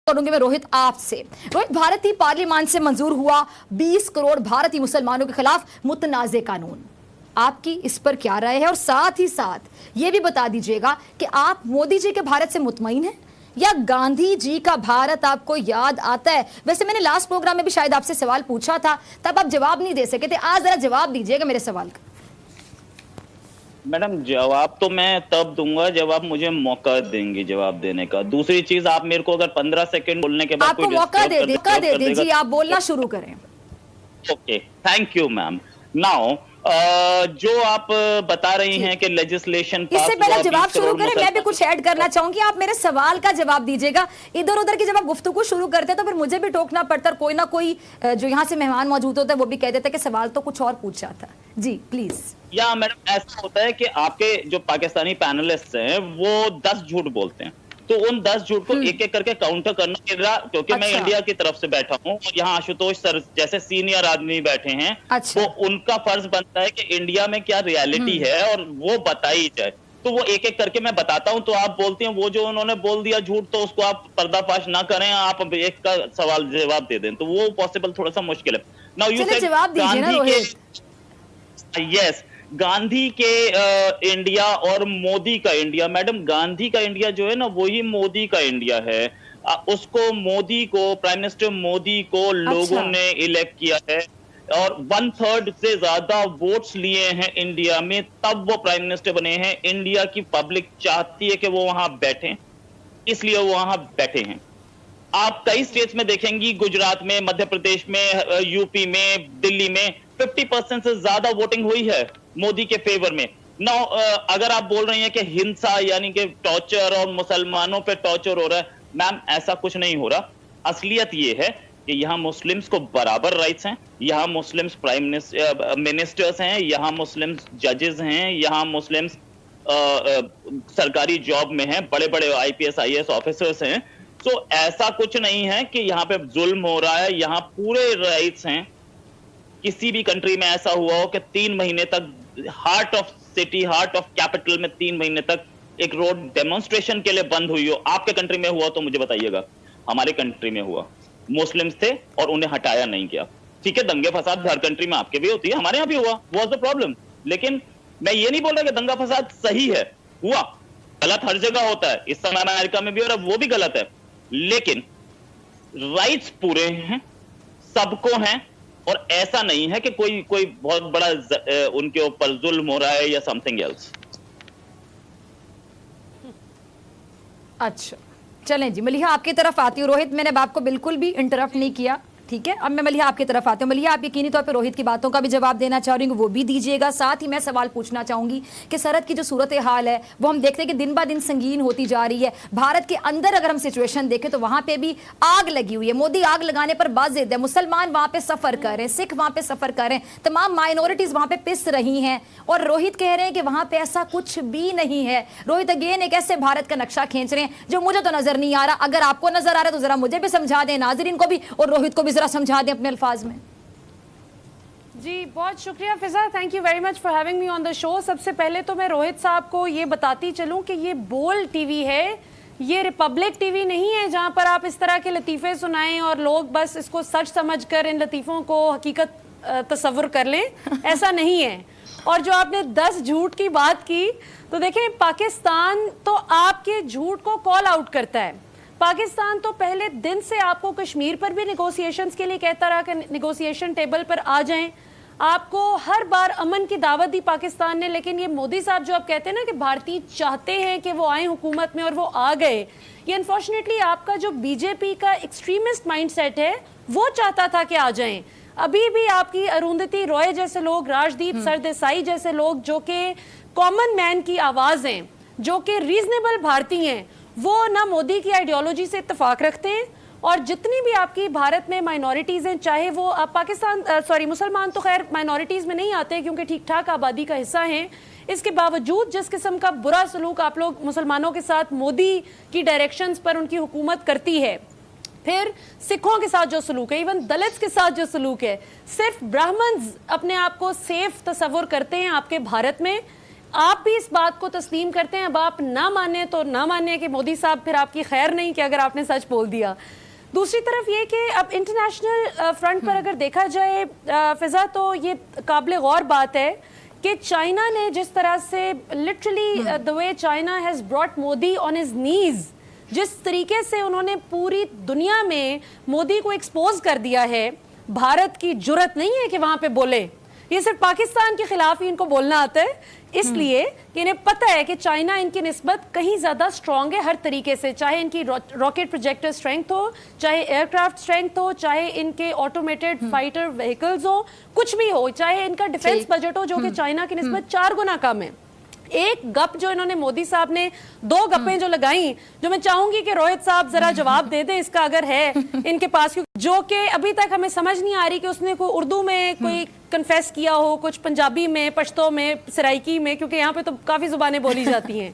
करूंगी मैं रोहित आपसे। रोहित, भारतीय पार्लियामेंट से मंजूर हुआ 20 करोड़ भारतीय मुसलमानों के खिलाफ मुतनाज़े कानून, आपकी इस पर क्या राय है? और साथ ही साथ ये भी बता दीजिएगा कि आप मोदी जी के भारत से मुतमईन हैं या गांधी जी का भारत आपको याद आता है? वैसे मैंने लास्ट प्रोग्राम में भी शायद आपसे सवाल पूछा था, तब आप जवाब नहीं दे सके थे। आज जरा जवाब दीजिएगा मेरे सवाल का। मैडम, जवाब तो मैं तब दूंगा जब आप मुझे मौका देंगे जवाब देने का। दूसरी चीज, आप मेरे को अगर 15 सेकंड बोलने के बाद आपको मौका दे दीजिए, आप बोलना शुरू करें। Okay, thank you ma'am. Now जो आप बता रही हैं कि लेजिस्लेशन, इससे पहले जवाब शुरू करें, मैं भी कुछ ऐड करना चाहूंगी। आप मेरे सवाल का जवाब दीजिएगा। इधर उधर की जब आप गुफ्तगू शुरू करते हैं तो फिर मुझे भी टोकना पड़ता है, कोई ना कोई जो यहाँ से मेहमान मौजूद होता है वो भी कह देता है कि सवाल तो कुछ और पूछा था। जी प्लीज। या मैडम, ऐसा होता है कि आपके जो पाकिस्तानी पैनलिस्ट हैं वो 10 झूठ बोलते हैं, तो उन 10 झूठ को एक एक करके काउंटर करना मेरा, क्योंकि मैं इंडिया की तरफ से बैठा हूँ और यहाँ आशुतोष सर जैसे सीनियर आदमी बैठे हैं, तो उनका फर्ज बनता है कि इंडिया में क्या रियलिटी है और वो बताई जाए। तो वो एक एक करके मैं बताता हूँ, तो आप बोलते हैं वो जो उन्होंने बोल दिया झूठ तो उसको आप पर्दाफाश ना करें, आप एक का सवाल जवाब दे दें, तो वो पॉसिबल थोड़ा सा मुश्किल है। नाउ यू सेड जवाब दीजिए ना रोहित। यस, गांधी के इंडिया और मोदी का इंडिया। मैडम, गांधी का इंडिया जो है ना वही मोदी का इंडिया है। उसको मोदी को, प्राइम मिनिस्टर मोदी को लोगों ने इलेक्ट किया है और 1/3 से ज्यादा वोट्स लिए हैं इंडिया में, तब वो प्राइम मिनिस्टर बने हैं। इंडिया की पब्लिक चाहती है कि वो वहां बैठे, इसलिए वो वहां बैठे हैं। आप कई स्टेट्स में देखेंगी, गुजरात में, मध्य प्रदेश में, यूपी में, दिल्ली में 50% से ज्यादा वोटिंग हुई है मोदी के फेवर में। नाउ अगर आप बोल रही हैं कि हिंसा यानी कि टॉर्चर और मुसलमानों पे टॉर्चर हो रहा है, मैम ऐसा कुछ नहीं हो रहा। असलियत ये है कि यहाँ मुस्लिम्स को बराबर राइट्स हैं, यहाँ मुस्लिम्स प्राइम मिनिस्टर्स हैं, यहाँ मुस्लिम्स जजेस हैं, यहाँ मुस्लिम्स सरकारी जॉब में हैं, बड़े बड़े IPS IAS ऑफिसर्स हैं। तो ऐसा कुछ नहीं है कि यहाँ पे जुल्म हो रहा है, यहाँ पूरे राइट्स हैं। किसी भी कंट्री में ऐसा हुआ हो कि 3 महीने तक heart of city, heart of capital में 3 महीने तक एक रोड डेमोन्स्ट्रेशन के लिए बंद हुई हो? आपके कंट्री में हुआ तो मुझे बताइएगा। हमारे कंट्री में हुआ, मुस्लिम्स थे और उन्हें हटाया नहीं गया। ठीक है, दंगे फसाद हर कंट्री में आपके भी होती है, हमारे यहाँ भी हुआ, व्हाट्स द प्रॉब्लम? लेकिन मैं ये नहीं बोल रहा कि दंगा फसाद सही है, हुआ, गलत हर जगह होता है, इस समय अमेरिका में भी हो रहा है, वो भी गलत है, लेकिन राइट्स पूरे हैं, सबको हैं। और ऐसा नहीं है कि कोई बहुत बड़ा उनके ऊपर जुल्म हो रहा है या समथिंग एल्स। अच्छा, चलें जी, मलिहा आपकी तरफ आती हूँ। रोहित, मैंने आपको बिल्कुल भी इंटरप्ट नहीं किया, ठीक है? अब मैं मलिहा आपकी तरफ आती हूँ। मलिहा, आप यकीनी तौर पे रोहित की बातों का भी जवाब देना चाह रही हूँ, वो भी दीजिएगा। साथ ही मैं सवाल पूछना चाहूंगी कि सरहद की जो सूरत हाल है वो हम देखते हैं कि दिन ब दिन संगीन होती जा रही है। भारत के अंदर अगर हम सिचुएशन देखें तो वहां पे भी आग लगी हुई है। मोदी आग लगाने पर बाजिद है। मुसलमान वहां पे सफर कर रहे हैं, सिख वहां पे सफर कर रहे हैं, तमाम माइनॉरिटीज वहां पे पिस रही हैं, और रोहित कह रहे हैं कि वहां पे ऐसा कुछ भी नहीं है। रोहित अगेन एक ऐसे भारत का नक्शा खींच रहे हैं जो मुझे तो नजर नहीं आ रहा। अगर आपको नजर आ रहा है तो जरा मुझे भी समझा दें, नाजरीन को भी और रोहित को भी जरा समझा दें अपने अल्फाज में। जी बहुत शुक्रिया Fiza, thank you very much for having me on the show. सबसे पहले तो मैं रोहित साहब को ये बताती चलूं कि ये बोल्ड टीवी है, ये रिपब्लिक टीवी नहीं है जहां पर आप इस तरह के लतीफ़े सुनाएं और लोग बस इसको सच समझकर इन लतीफ़ों को हकीकत तस्वुर कर लें। ऐसा नहीं है। और जो आपने 10 झूठ की बात की, तो देखें पाकिस्तान तो आपके झूठ को कॉल आउट करता है। पाकिस्तान तो पहले दिन से आपको कश्मीर पर भी निगोशिएशंस के लिए कहता रहा कि निगोशिएशन टेबल पर आ जाएं। आपको हर बार अमन की दावत दी पाकिस्तान ने, लेकिन ये मोदी साहब जो आप कहते हैं ना कि भारतीय चाहते हैं कि वो आए हुकूमत में और वो आ गए, ये अनफॉर्चुनेटली आपका जो बीजेपी का एक्सट्रीमिस्ट माइंडसेट है वो चाहता था कि आ जाएं। अभी भी आपकी अरुंधति रॉय जैसे लोग, राजदीप सरदेसाई जैसे लोग जो कि कॉमन मैन की आवाज हैं, जो कि रीजनेबल भारतीय हैं, वो ना मोदी की आइडियोलॉजी से इत्तेफाक रखते हैं। और जितनी भी आपकी भारत में माइनॉरिटीज़ हैं, चाहे वो आप मुसलमान तो खैर माइनॉरिटीज़ में नहीं आते क्योंकि ठीक ठाक आबादी का हिस्सा हैं, इसके बावजूद जिस किस्म का बुरा सलूक आप लोग मुसलमानों के साथ मोदी की डायरेक्शंस पर उनकी हुकूमत करती है, फिर सिखों के साथ जो सलूक है, इवन दलित्स के साथ जो सलूक है, सिर्फ ब्राह्मण्स अपने आप को सेफ तस्वुर करते हैं आपके भारत में। आप भी इस बात को तस्लीम करते हैं? अब आप ना माने तो ना माने कि मोदी साहब फिर आपकी खैर नहीं कि अगर आपने सच बोल दिया। दूसरी तरफ ये कि अब इंटरनेशनल फ्रंट पर अगर देखा जाए फिजा, तो ये काबिल गौर बात है कि चाइना ने जिस तरह से literally the way China has brought Modi on his knees, जिस तरीके से उन्होंने पूरी दुनिया में मोदी को एक्सपोज कर दिया है, भारत की जुर्रत नहीं है कि वहां पे बोले। ये सिर्फ पाकिस्तान के खिलाफ ही इनको बोलना आता है, इसलिए कि इन्हें पता है कि चाइना इनकी निस्बत कहीं ज्यादा स्ट्रांग है हर तरीके से, चाहे इनकी रॉकेट प्रोजेक्टर स्ट्रेंथ हो, चाहे एयरक्राफ्ट स्ट्रेंथ हो, चाहे इनके ऑटोमेटेड फाइटर व्हीकल्स हो, कुछ भी हो, चाहे इनका डिफेंस बजट हो जो कि चाइना की निस्बत 4 गुना कम है। एक गप जो इन्होंने मोदी साहब ने 2 गप्पें जो लगाई, जो मैं चाहूंगी कि रोहित साहब जरा जवाब दे दे इसका अगर है इनके पास, जो कि अभी तक हमें समझ नहीं आ रही कि उसने कोई उर्दू में कोई कन्फेस किया हो, कुछ पंजाबी में, पश्तो में, सराइकी में, क्योंकि यहाँ पे तो काफी जुबानें बोली जाती हैं।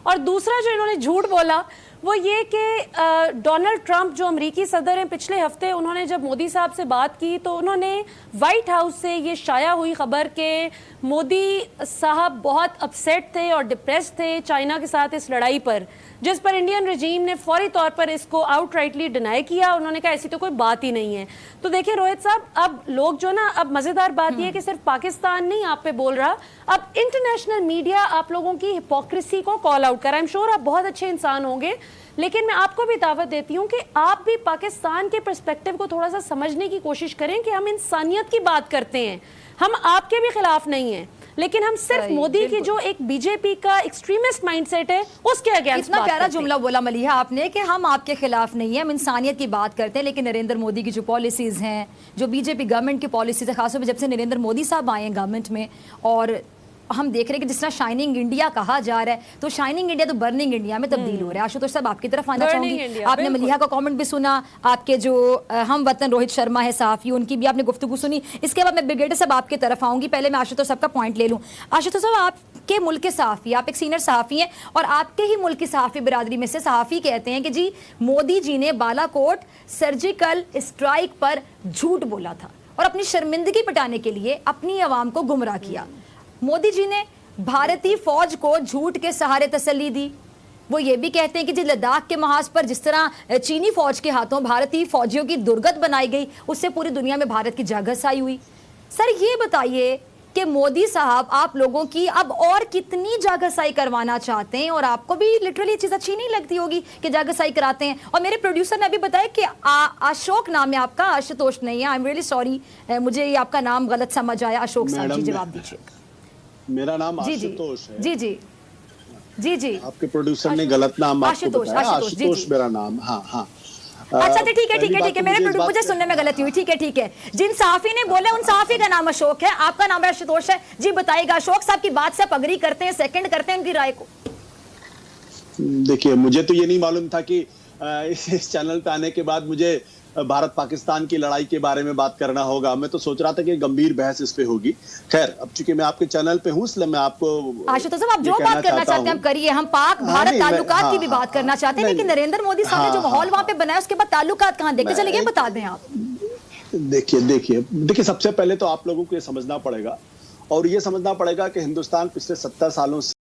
और दूसरा जो इन्होंने झूठ बोला वो ये कि डोनाल्ड ट्रंप जो अमेरिकी सदर हैं, पिछले हफ्ते उन्होंने जब मोदी साहब से बात की तो उन्होंने वाइट हाउस से ये शाया हुई खबर कि मोदी साहब बहुत अपसेट थे और डिप्रेस थे चाइना के साथ इस लड़ाई पर, जिस पर इंडियन रजीम ने फौरी तौर पर इसको आउटराइटली डिनाई किया। उन्होंने कहा ऐसी तो कोई बात ही नहीं है। तो देखिए रोहित साहब, अब लोग जो ना, अब मजेदार बात यह है कि सिर्फ पाकिस्तान नहीं आप पे बोल रहा, अब इंटरनेशनल मीडिया आप लोगों की हिपोक्रेसी को कॉल आउट कर रहा है। आई एम श्योर आप बहुत अच्छे इंसान होंगे, लेकिन मैं आपको भी दावत देती हूं कि आप भी पाकिस्तान के पर्सपेक्टिव को थोड़ा सा समझने की कोशिश करें कि हम इंसानियत की बात करते हैं, हम आपके भी खिलाफ नहीं हैं, लेकिन हम सिर्फ मोदी की जो एक बीजेपी का एक्सट्रीमिस्ट माइंडसेट है उसके अगेंस्ट। इतना प्यारा जुमला बोला मलिहा आपने कि हम आपके खिलाफ नहीं है, हम इंसानियत की बात करते हैं। लेकिन नरेंद्र मोदी की जो पॉलिसीज हैं, जो बीजेपी गवर्नमेंट की पॉलिसीज है, खासतौर पर जब से नरेंद्र मोदी साहब आए हैं गवर्नमेंट में, और हम देख रहे हैं कि जिस तरह शाइनिंग इंडिया कहा जा रहा है, तो शाइनिंग इंडिया तो बर्निंग इंडिया में तब्दील हो रहा है। आशुतोष साहब आपकी तरफ आना चाहूंगी। आपने मलिहा का कमेंट भी सुना, आपके जो हम वतन रोहित शर्मा है सहाफी, उनकी भी आपने गुफ्तगू सुनी। इसके बाद मैं ब्रिगेडियर साहब आपकी तरफ आऊंगी। पहले मैं आशुतोष साहब का पॉइंट ले लूं। आशुतोष साहब, आपके मुल्क के सहाफी, आप एक सीनियर सहाफी हैं और आपके ही मुल्क की सहाफी बिरादरी में से सहाफी कहते हैं कि जी मोदी जी ने बालाकोट सर्जिकल स्ट्राइक पर झूठ बोला था और अपनी शर्मिंदगी मिटाने के लिए अपनी आवाम को गुमराह किया। मोदी जी ने भारतीय फौज को झूठ के सहारे तसल्ली दी। वो ये भी कहते हैं कि जिस लद्दाख के महाज पर जिस तरह चीनी फौज के हाथों भारतीय फौजियों की दुर्गत बनाई गई, उससे पूरी दुनिया में भारत की जागसाई हुई। सर ये बताइए कि मोदी साहब आप लोगों की अब और कितनी जागसाई करवाना चाहते हैं, और आपको भी लिटरली चीज अच्छी नहीं लगती होगी कि जागसाई कराते हैं। और मेरे प्रोड्यूसर ने अभी बताया कि अशोक नाम है आपका, आशुतोष नहीं है। आई एम रियली सॉरी, मुझे ये आपका नाम गलत समझ आया। अशोक साहब जी जवाब दीजिए। मेरा नाम आशुतोष है। जी जी जी जी, आपके प्रोड्यूसर ने गलत नाम आपको बताया। आशुतोष मेरा नाम। हाँ हाँ, अच्छा ठीक है ठीक है ठीक है, मेरे मुझे सुनने में गलती हुई। ठीक है ठीक है, जिन सहाफी ने बोला उन सहाफी का नाम अशोक है, आपका नाम आशुतोष है। जी बताइएगा, अशोक साहब की बात से आप अग्री करते हैं, सेकंड करते हैं उनकी राय को? देखिए, मुझे तो ये नहीं मालूम था कि इस चैनल पे आने के बाद मुझे भारत पाकिस्तान की लड़ाई के बारे में बात करना होगा। मैं तो सोच रहा था कि गंभीर बहस इस पे होगी। खैर, अब चूंकि मैं आपके चैनल पे हूँ इसलिए मैं आपको आशुतोष साहब, आप जो बात करना चाहते हैं हम करिए। हम पाक भारत ताल्लुकात की भी बात करना चाहते हैं, लेकिन नरेंद्र मोदी साहब ने जो माहौल वहां पे बनाया उसके बाद ताल्लुकात कहाँ देखते चले गए, बता दें आप। देखिए सबसे पहले तो आप लोगों को ये समझना पड़ेगा, और ये समझना पड़ेगा कि हिंदुस्तान पिछले 70 सालों से